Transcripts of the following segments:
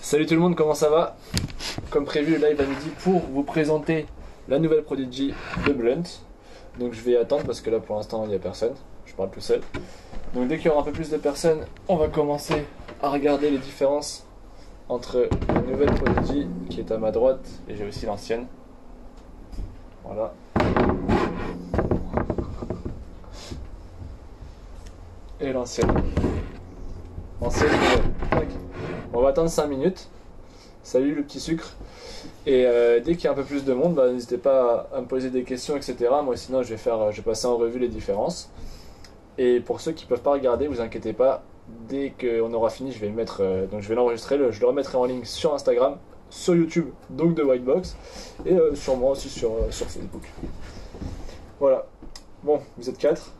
Salut tout le monde, comment ça va? Comme prévu, le live à midi pour vous présenter la nouvelle Prodigy de Blunt. Donc je vais attendre parce que là pour l'instant il n'y a personne, je parle tout seul. Donc dès qu'il y aura un peu plus de personnes, on va commencer à regarder les différences entre la nouvelle Prodigy qui est à ma droite et j'ai aussi l'ancienne. Voilà. Et l'ancienne. L'ancienne, on va attendre 5 minutes. Salut le petit sucre. Et dès qu'il y a un peu plus de monde, bah, n'hésitez pas à me poser des questions, etc. Moi sinon je vais passer en revue les différences. Et pour ceux qui ne peuvent pas regarder, vous inquiétez pas, dès qu'on aura fini, je vais le mettre, donc je vais l'enregistrer, je le remettrai en ligne sur Instagram, sur YouTube, donc de Whitebox, et sûrement aussi sur Facebook. Voilà. Bon, vous êtes 4.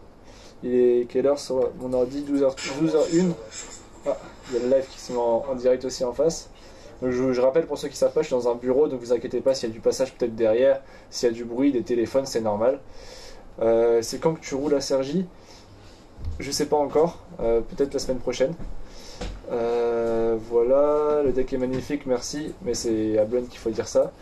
Il est quelle heure sur mon ordi? 12h01. Ah, il y a le live qui se met en direct aussi en face. Donc je rappelle pour ceux qui ne savent pas, je suis dans un bureau, donc vous inquiétez pas s'il y a du passage peut-être derrière, s'il y a du bruit, des téléphones, c'est normal. C'est quand que tu roules à Cergy? Je sais pas encore, peut-être la semaine prochaine. Voilà, le deck est magnifique, merci, mais c'est à Blunt qu'il faut dire ça.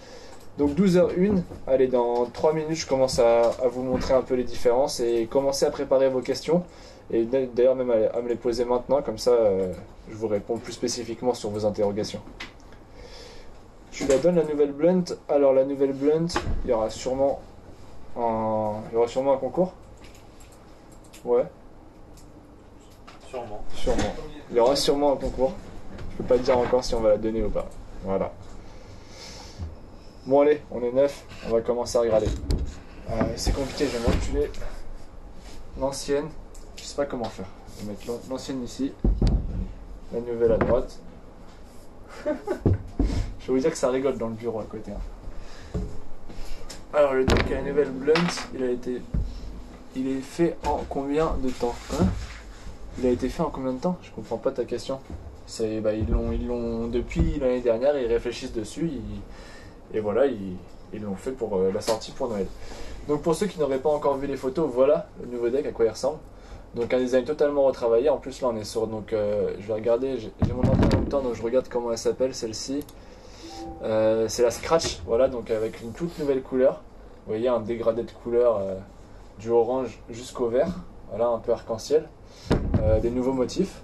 Donc 12h01, allez, dans 3 minutes je commence à vous montrer un peu les différences et commencer à préparer vos questions. Et d'ailleurs même à me les poser maintenant, comme ça je vous réponds plus spécifiquement sur vos interrogations. Tu la donnes la nouvelle Blunt. Alors la nouvelle Blunt, il y aura sûrement un concours. Ouais. Sûrement. Il y aura sûrement un concours. Je peux pas te dire encore si on va la donner ou pas. Voilà. Bon allez, on est 9, on va commencer à regarder. C'est compliqué, je vais m'enculer l'ancienne. Je sais pas comment faire. Je vais mettre l'ancienne ici, la nouvelle à droite. Je vais vous dire que ça rigole dans le bureau à côté. Alors le deck à la nouvelle Blunt, il est fait en combien de temps, hein? Il a été fait en combien de temps? Je comprends pas ta question. Ils l'ont depuis l'année dernière, ils réfléchissent dessus, et voilà, ils l'ont fait pour la sortie pour Noël. Donc pour ceux qui n'auraient pas encore vu les photos, voilà le nouveau deck à quoi il ressemble. Donc un design totalement retravaillé, en plus là on est sur, donc je vais regarder, j'ai mon ordi en même temps, donc je regarde comment elle s'appelle celle-ci. C'est la Scratch, voilà, donc avec une toute nouvelle couleur. Vous voyez un dégradé de couleur du orange jusqu'au vert, voilà, un peu arc-en-ciel. Des nouveaux motifs.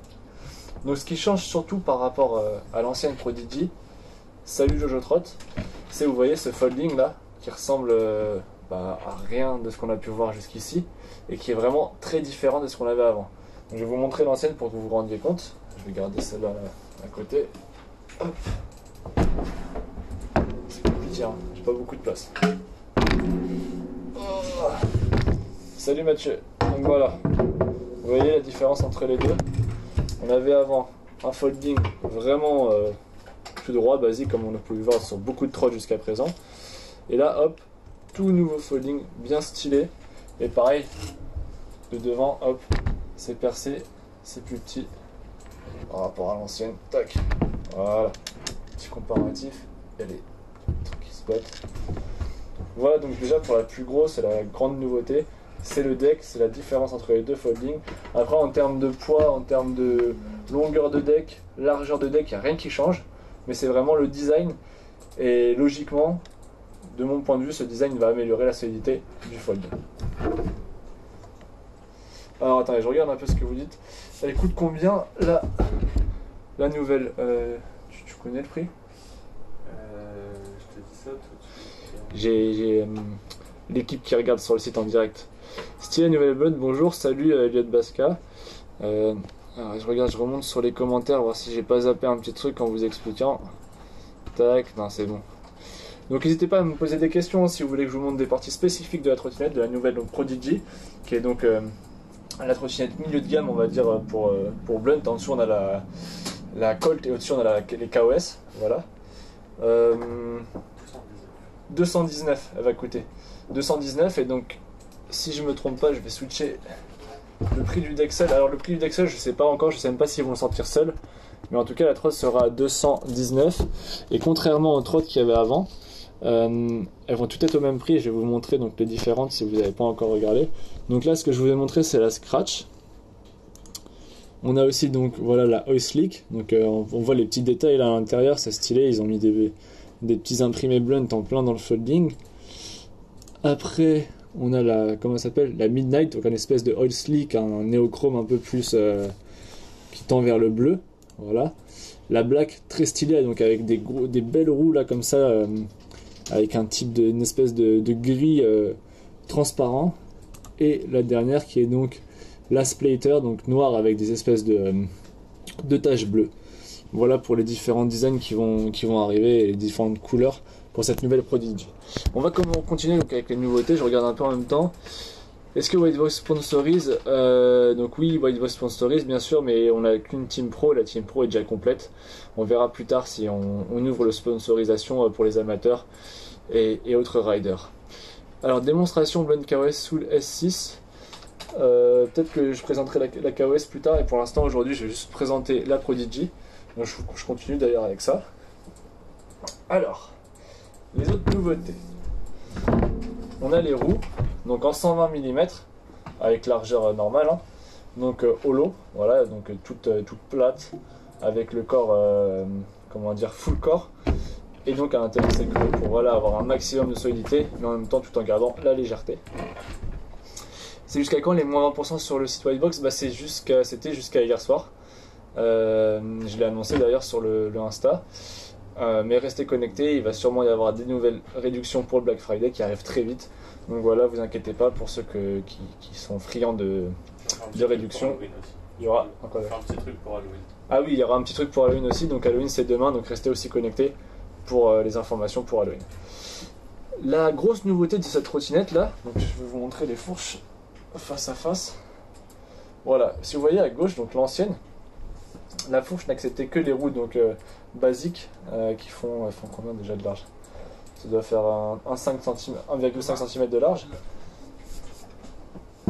Donc ce qui change surtout par rapport à l'ancienne Prodigy, salut Jojo Trot, c'est, vous voyez, ce folding là qui ressemble à rien de ce qu'on a pu voir jusqu'ici et qui est vraiment très différent de ce qu'on avait avant. Donc, je vais vous montrer l'ancienne pour que vous vous rendiez compte. Je vais garder celle-là à côté. Hop. C'est compliqué, hein, j'ai pas beaucoup de place. Oh. Salut Mathieu. Donc voilà. Vous voyez la différence entre les deux? On avait avant un folding vraiment tout droit, basique, comme on a pu le voir sur beaucoup de trots jusqu'à présent. Et là, hop, tout nouveau folding, bien stylé. Et pareil, de devant, hop, c'est percé, c'est plus petit par rapport à l'ancienne. Tac, voilà, petit comparatif. Il y a les trucs qui se battent. Voilà, donc déjà pour la plus grosse, c'est la grande nouveauté. C'est le deck, c'est la différence entre les deux foldings. Après en termes de poids, en termes de longueur de deck, largeur de deck, il n'y a rien qui change. Mais c'est vraiment le design. Et logiquement, de mon point de vue, ce design va améliorer la solidité du fold. Alors attendez, je regarde un peu ce que vous dites. Elle coûte combien la nouvelle tu connais le prix? Je te dis ça tout de suite. J'ai l'équipe qui regarde sur le site en direct. Stylé nouvelle Blunt, bonjour, salut Elliot Basca. Alors, je remonte sur les commentaires, voir si j'ai pas zappé un petit truc en vous expliquant. Tac, non c'est bon. Donc n'hésitez pas à me poser des questions si vous voulez que je vous montre des parties spécifiques de la trottinette, de la nouvelle donc, Prodigy, qui est donc la trottinette milieu de gamme, on va dire, pour Blunt. En dessous on a la Colt et au-dessus on a les KOS, voilà. 219 elle va coûter. 219 et donc si je me trompe pas je vais switcher le prix du deck seul. Alors le prix du deck seul je sais pas encore, je sais même pas s'ils vont le sortir seul. Mais en tout cas la trotte sera à 219. Et contrairement aux trottes qu'il y avait avant, elles vont toutes être au même prix. Je vais vous montrer donc les différentes si vous n'avez pas encore regardé. Donc là ce que je vous ai montré c'est la Scratch. On a aussi donc voilà la Oil Slick, donc on voit les petits détails là à l'intérieur, c'est stylé, ils ont mis des petits imprimés blunt en plein dans le folding. Après on a la, comment ça s'appelle, la Midnight, donc une espèce de Oil Slick, un néochrome un peu plus qui tend vers le bleu, voilà. La Black très stylée, donc avec des belles roues là comme ça, avec un type une espèce de gris transparent. Et la dernière qui est donc la Splater, donc noire avec des espèces de taches bleues. Voilà pour les différents designs qui vont arriver et les différentes couleurs pour cette nouvelle Prodigy. On va continuer donc avec les nouveautés, je regarde un peu en même temps. Est-ce que White Voice sponsorise donc oui, White Voice sponsorise bien sûr, mais on n'a qu'une Team Pro, la Team Pro est déjà complète. On verra plus tard si on ouvre la sponsorisation pour les amateurs et autres riders. Alors démonstration Blend KOS Soul S6. Peut-être que je présenterai la KOS plus tard, et pour l'instant aujourd'hui je vais juste présenter la Prodigy. Donc je continue d'ailleurs avec ça. Alors, les autres nouveautés. On a les roues, donc en 120 mm, avec largeur normale, hein. Donc holo, voilà, donc toute plate, avec le corps, comment dire, full corps, et donc à l'intérieur c'est creux pour voilà, avoir un maximum de solidité, mais en même temps tout en gardant la légèreté. C'est jusqu'à quand les moins 20% sur le site Whitebox? Bah c'était jusqu'à hier soir. Je l'ai annoncé d'ailleurs sur le Insta. Mais restez connectés, il va sûrement y avoir des nouvelles réductions pour le Black Friday qui arrivent très vite. Donc voilà, vous inquiétez pas pour ceux qui sont friands de réduction. Il y aura un petit truc pour Halloween. Ah oui, il y aura un petit truc pour Halloween aussi. Donc Halloween c'est demain, donc restez aussi connectés pour les informations pour Halloween. La grosse nouveauté de cette trottinette là, donc je vais vous montrer les fourches face à face. Voilà, si vous voyez à gauche, donc l'ancienne, la fourche n'acceptait que les roues donc basiques qui font combien déjà de large? Ça doit faire 1,5 cm de large.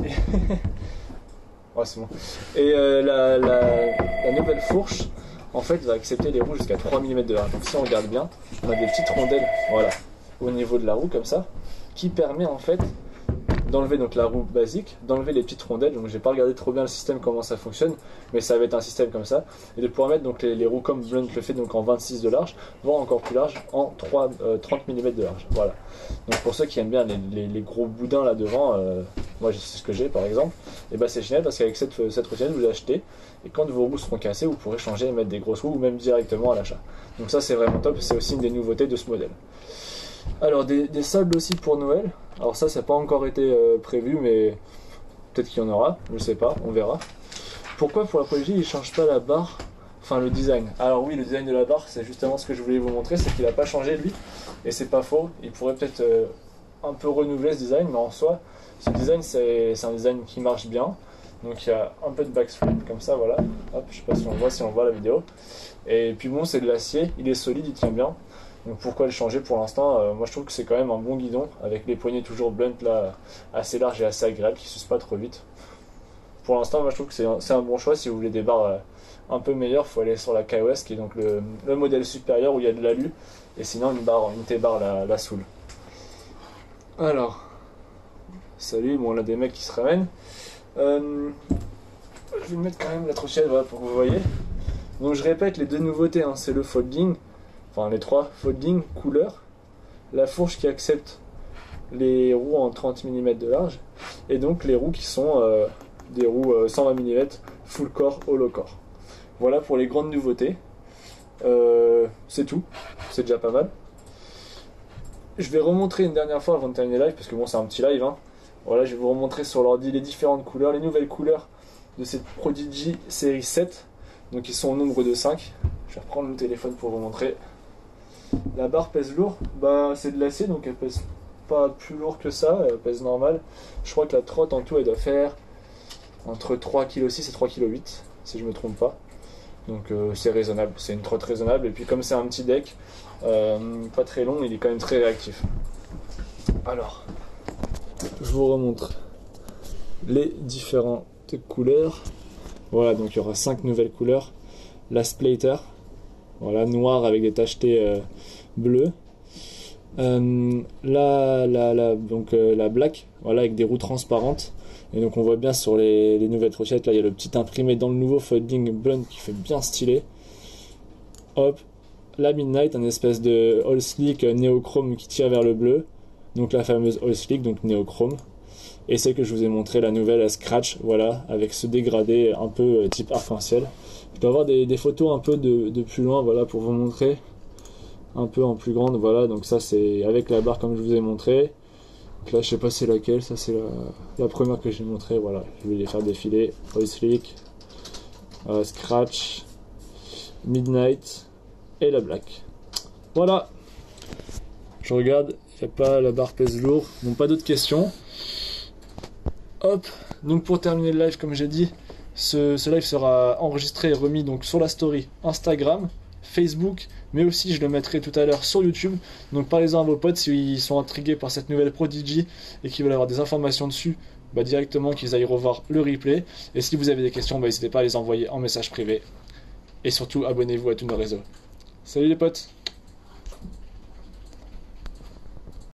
Et ouais, c'est bon. Et la nouvelle fourche en fait va accepter les roues jusqu'à 3 mm de large. Donc si on regarde bien, on a des petites rondelles, voilà, au niveau de la roue comme ça, qui permet en fait d'enlever donc la roue basique, d'enlever les petites rondelles. Donc j'ai pas regardé trop bien le système comment ça fonctionne, mais ça va être un système comme ça, et de pouvoir mettre donc les roues comme Blunt le fait, donc en 26 de large, voire encore plus large, en 30 mm de large. Voilà. Donc pour ceux qui aiment bien les gros boudins là devant, moi c'est ce que j'ai par exemple, et bah c'est génial parce qu'avec cette trottinette vous achetez, et quand vos roues seront cassées vous pourrez changer et mettre des grosses roues ou même directement à l'achat. Donc ça c'est vraiment top, c'est aussi une des nouveautés de ce modèle. Alors des soldes aussi pour Noël. Alors ça n'a pas encore été prévu, mais peut-être qu'il y en aura, je sais pas, on verra. Pourquoi pour la Prodigy il ne change pas la barre, enfin le design? Alors oui, le design de la barre c'est justement ce que je voulais vous montrer, c'est qu'il n'a pas changé lui, et c'est pas faux, il pourrait peut-être un peu renouveler ce design, mais en soi ce design c'est un design qui marche bien. Donc il y a un peu de backflip comme ça, voilà, hop, je sais pas si on voit la vidéo, et puis bon c'est de l'acier, il est solide, il tient bien. Donc pourquoi le changer pour l'instant? Moi je trouve que c'est quand même un bon guidon avec les poignées toujours blunt là, assez larges et assez agréables qui ne s'usent pas trop vite. Pour l'instant moi je trouve que c'est un bon choix. Si vous voulez des barres un peu meilleures, il faut aller sur la KOS qui est donc le modèle supérieur où il y a de l'alu, et sinon une T-bar la Soul. Alors, salut, bon on a des mecs qui se ramènent. Je vais mettre quand même la trottinette, voilà, pour que vous voyez. Donc je répète les deux nouveautés, hein, c'est le folding. Enfin les trois, folding, couleur, la fourche qui accepte les roues en 30 mm de large, et donc les roues qui sont des roues 120 mm full core, hollow core. Voilà pour les grandes nouveautés. C'est tout, c'est déjà pas mal. Je vais remontrer une dernière fois avant de terminer le live, parce que bon c'est un petit live, hein. Voilà, je vais vous remontrer sur l'ordi les différentes couleurs, les nouvelles couleurs de cette Prodigy série 7, donc ils sont au nombre de 5. Je vais reprendre mon téléphone pour vous montrer. La barre pèse lourd, bah c'est de l'acier donc elle pèse pas plus lourd que ça, elle pèse normal. Je crois que la trotte en tout elle doit faire entre 3,6 kg et 3,8 kg si je me trompe pas. Donc c'est raisonnable, c'est une trotte raisonnable, et puis comme c'est un petit deck, pas très long, il est quand même très réactif. Alors, je vous remontre les différentes couleurs. Voilà, donc il y aura 5 nouvelles couleurs. La Splater, voilà, noire avec des tachetées bleues. La Black, voilà, avec des roues transparentes. Et donc on voit bien sur les nouvelles pochettes, là il y a le petit imprimé dans le nouveau Folding Blunt qui fait bien stylé. Hop, la Midnight, un espèce de All Slick néochrome qui tire vers le bleu. Donc la fameuse All Slick, donc néochrome. Et celle que je vous ai montré, la nouvelle Scratch, voilà, avec ce dégradé un peu type arc-en-ciel. Je dois avoir des photos un peu de plus loin, voilà, pour vous montrer. Un peu en plus grande, voilà, donc ça c'est avec la barre comme je vous ai montré. Donc là je sais pas c'est laquelle, ça c'est la première que j'ai montré, voilà, je vais les faire défiler. All Slick, Scratch, Midnight et la Black. Voilà, je regarde, il n'y a pas, la barre pèse lourd, donc pas d'autres questions. Hop, donc pour terminer le live, comme j'ai dit, ce live sera enregistré et remis donc sur la story Instagram, Facebook, mais aussi je le mettrai tout à l'heure sur YouTube. Donc parlez-en à vos potes s'ils sont intrigués par cette nouvelle Prodigy et qu'ils veulent avoir des informations dessus, bah directement qu'ils aillent revoir le replay. Et si vous avez des questions, bah n'hésitez pas à les envoyer en message privé. Et surtout, abonnez-vous à tous nos réseaux. Salut les potes!